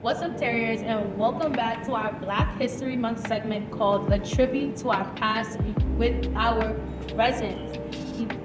What's up, Terriers, and welcome back to our Black History Month segment called A Tribute to Our Past with our residents.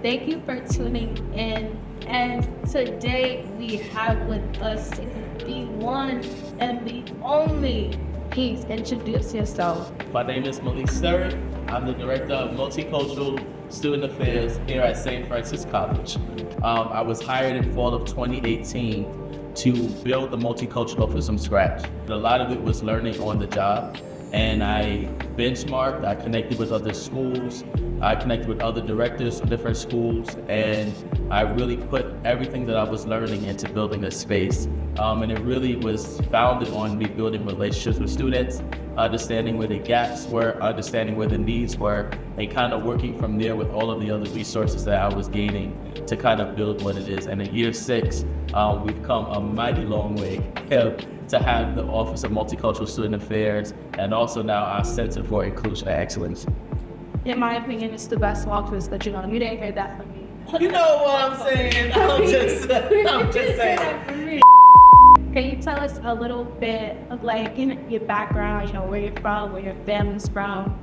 Thank you for tuning in, and today we have with us the one and the only. Please introduce yourself. My name is Maliek Sterrett. I'm the Director of Multicultural Student Affairs here at St. Francis College. I was hired in fall of 2018 to build the multicultural office from scratch. A lot of it was learning on the job, and I benchmarked, I connected with other schools, I connected with other directors from different schools, and I really put everything that I was learning into building a space. And it really was founded on me building relationships with students, understanding where the gaps were, understanding where the needs were, and kind of working from there with all of the other resources that I was gaining to kind of build what it is. And in year 6, we've come a mighty long way to have the Office of Multicultural Student Affairs and also now our Center for Inclusion and Excellence. In my opinion, it's the best office that you didn't hear that from me. You know what I'm saying? I'm just saying. Can you tell us a little bit of your background, where you're from, where your family's from?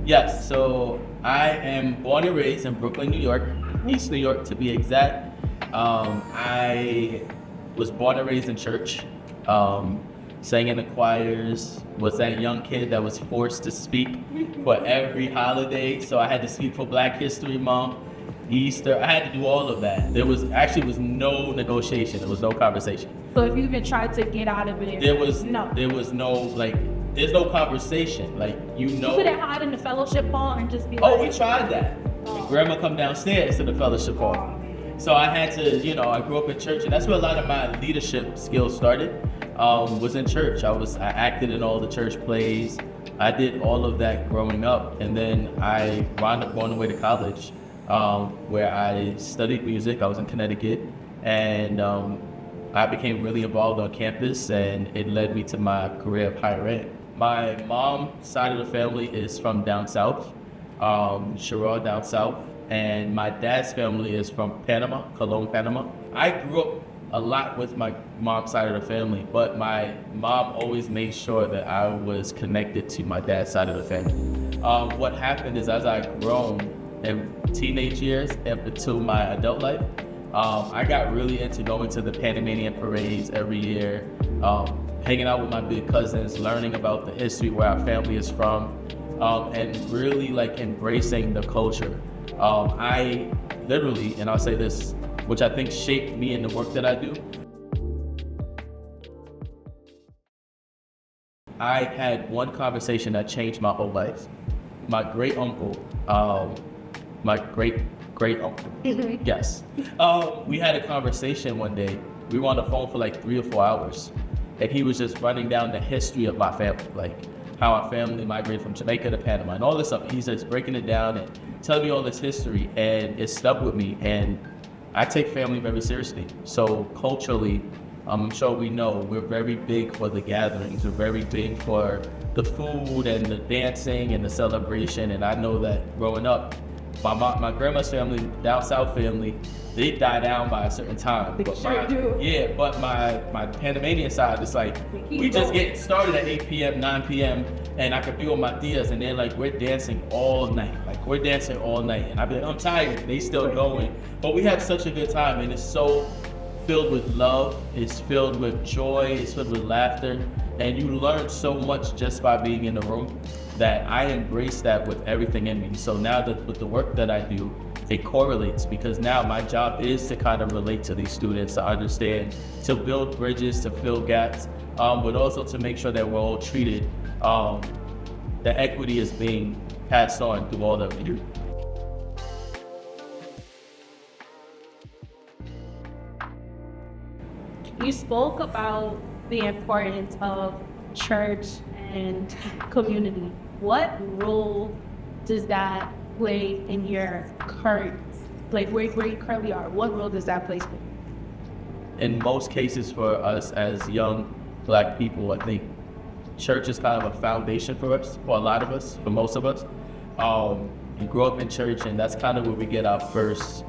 Yes, so I am born and raised in Brooklyn, New York, East New York to be exact. I was born and raised in church, sang in the choirs, was that young kid that was forced to speak for every holiday. So I had to speak for Black History Month, Easter. I had to do all of that. There was no negotiation. There was no conversation. So if you even tried to get out of it, there's no conversation. You couldn't hide in the fellowship hall and just be we tried that. Grandma come downstairs to the fellowship hall. So I had to, I grew up in church, and that's where a lot of my leadership skills started, was in church. I acted in all the church plays. I did all of that growing up, and then I wound up going away to college, where I studied music. I was in Connecticut, and I became really involved on campus, and it led me to my career of higher ed. My mom's side of the family is from down south, Sherrod down south, and my dad's family is from Panama, Colón, Panama. I grew up a lot with my mom's side of the family, but my mom always made sure that I was connected to my dad's side of the family. What happened is, as I grown in teenage years into my adult life, I got really into going to the Panamanian parades every year, hanging out with my big cousins, learning about the history where our family is from, and really embracing the culture. I literally, and I'll say this, which I think shaped me in the work that I do. I had one conversation that changed my whole life. My great uncle, yes. We had a conversation one day. We were on the phone for 3 or 4 hours, and he was just running down the history of my family, how our family migrated from Jamaica to Panama and all this stuff. He's just breaking it down and telling me all this history, and it stuck with me. And I take family very seriously. So culturally, I'm sure we know, we're very big for the gatherings. We're very big for the food and the dancing and the celebration. And I know that growing up, my grandma's family, down south family, they die down by a certain time. But my Panamanian side is we just get started at 8 p.m., 9 p.m., and I could feel my tias, and they're we're dancing all night. And I'd be I'm tired. They still going. But we have such a good time, and it's so filled with love. It's filled with joy. It's filled with laughter. And you learn so much just by being in the room that I embrace that with everything in me. So now that with the work that I do, it correlates, because now my job is to kind of relate to these students, to understand, to build bridges, to fill gaps, but also to make sure that we're all treated, that equity is being passed on through all that we do. You spoke about the importance of church and community. What role does that play in your current, where you currently are? What role does that play for you? In most cases for us as young Black people, I think church is kind of a foundation for us, for a lot of us, for most of us. We grew up in church, and that's kind of where we get our first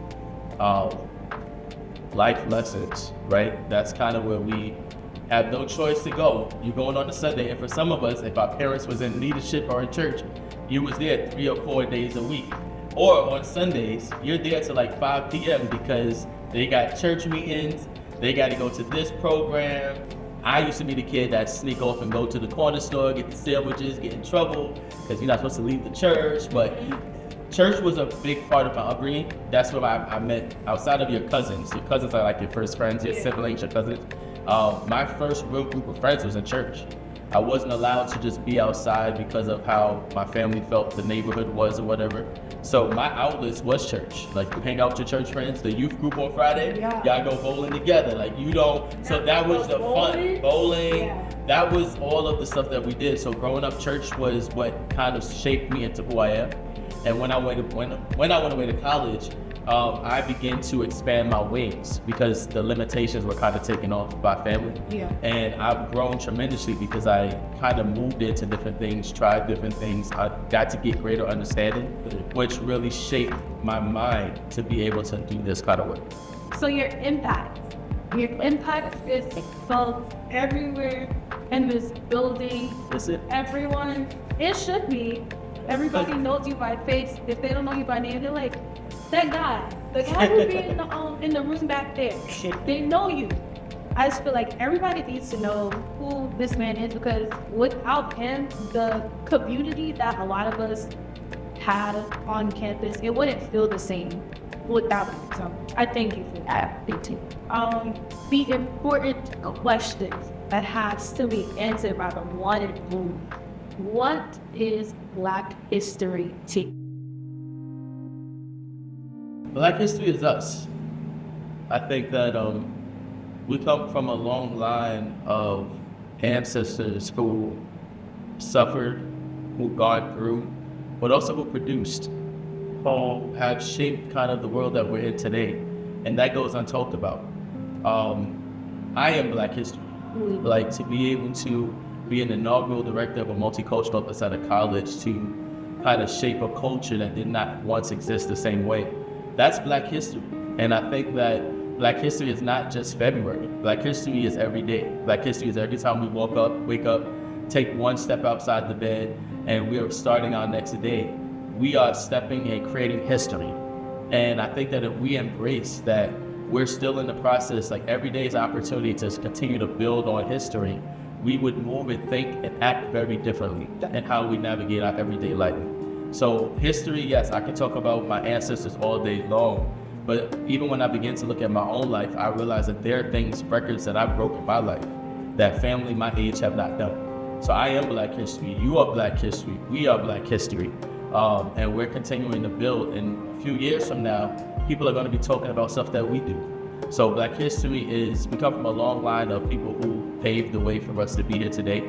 life lessons, right? That's kind of where we have no choice to go. You're going on a Sunday, and for some of us, if our parents was in leadership or in church, you was there 3 or 4 days a week. Or on Sundays, you're there till like 5 p.m. because they got church meetings, they got to go to this program. I used to be the kid that sneak off and go to the corner store, get the sandwiches, get in trouble because you're not supposed to leave the church. But church was a big part of my upbringing. That's where I met, outside of your cousins. Your cousins are like your first friends, your siblings, your cousins. My first real group of friends was in church. I wasn't allowed to just be outside because of how my family felt the neighborhood was or whatever. So my outlets was church. Like, you hang out with your church friends, the youth group on Friday, y'all go bowling together. Like, you don't, so that was the fun. Bowling, that was all of the stuff that we did. So growing up, church was what kind of shaped me into who I am. And when I went away to college, I began to expand my wings because the limitations were kind of taken off by family. And I've grown tremendously because I kind of moved into different things, tried different things. I got to get greater understanding, which really shaped my mind to be able to do this kind of work. So your impact is felt everywhere in this building. That's it. Everyone, it should be. Everybody knows you by face. If they don't know you by name, they're like, that guy, the guy who be in the room back there. They know you. I just feel like everybody needs to know who this man is, because without him, the community that a lot of us had on campus, it wouldn't feel the same without him. So I thank you for that. The important question that has to be answered by the one and only. What is Black history to you? Black history is us. I think that we come from a long line of ancestors who suffered, who got through, but also who produced, who have shaped kind of the world that we're in today. And that goes untalked about. I am Black history. Like, to be able to be an inaugural director of a multicultural office at a college to kind of shape a culture that did not once exist the same way. That's Black history. And I think that Black history is not just February. Black history is every day. Black history is every time we wake up, take one step outside the bed, and we are starting our next day. We are stepping and creating history. And I think that if we embrace that we're still in the process, like every day is an opportunity to continue to build on history, we would move and think and act very differently in how we navigate our everyday life. So history, yes, I can talk about my ancestors all day long, but even when I begin to look at my own life, I realize that there are things, records that I broke in my life that family my age have not done. So I am Black history, you are Black history, we are Black history, and we're continuing to build. And a few years from now, people are gonna be talking about stuff that we do. So Black history is, we come from a long line of people who paved the way for us to be here today.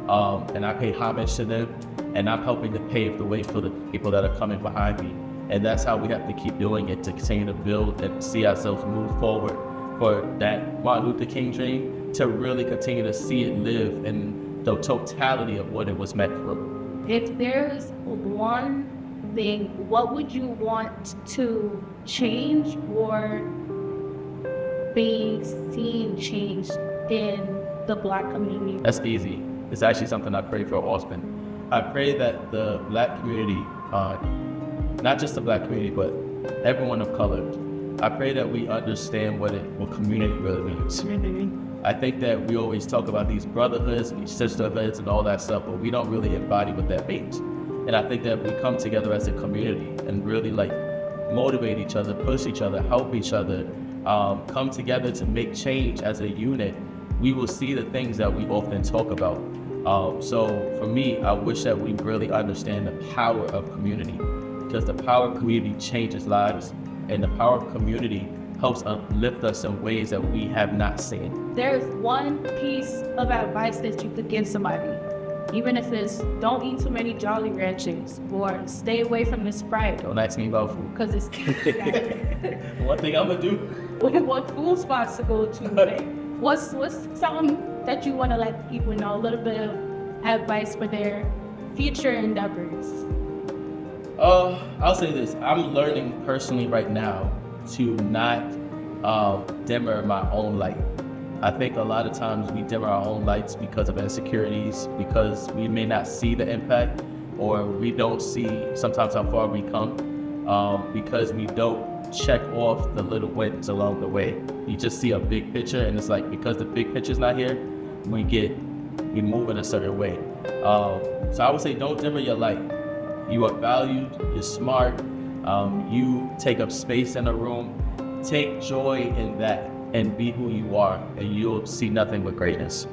And I pay homage to them, and I'm helping to pave the way for the people that are coming behind me. And that's how we have to keep doing it, to continue to build and see ourselves move forward for that Martin Luther King dream, to really continue to see it live in the totality of what it was meant for. If there's one thing, what would you want to change or be seen changed in the Black community? That's easy. It's actually something I pray for often. I pray that the Black community, not just the Black community, but everyone of color, I pray that we understand what community really means. I think that we always talk about these brotherhoods and these sisterhoods and all that stuff, but we don't really embody what that means. And I think that we come together as a community and really like motivate each other, push each other, help each other, come together to make change as a unit, we will see the things that we often talk about. So for me, I wish that we really understand the power of community, because the power of community changes lives, and the power of community helps uplift us in ways that we have not seen. There's one piece of advice that you could give somebody, even if it's don't eat too many Jolly Ranchers or stay away from the Sprite. Don't ask me about food. Because it's One thing I'm gonna do. What food spots to go to? What's something that you want to let people know, a little bit of advice for their future endeavors? I'll say this. I'm learning personally right now to not dimmer my own light. I think a lot of times we dim our own lights because of insecurities, because we may not see the impact, or we don't see sometimes how far we come, because we don't check off the little wins along the way. You just see a big picture, and it's like, because the big picture's not here, we move in a certain way. So I would say, don't dim your light. You are valued, you're smart, you take up space in a room. Take joy in that and be who you are, and you'll see nothing but greatness.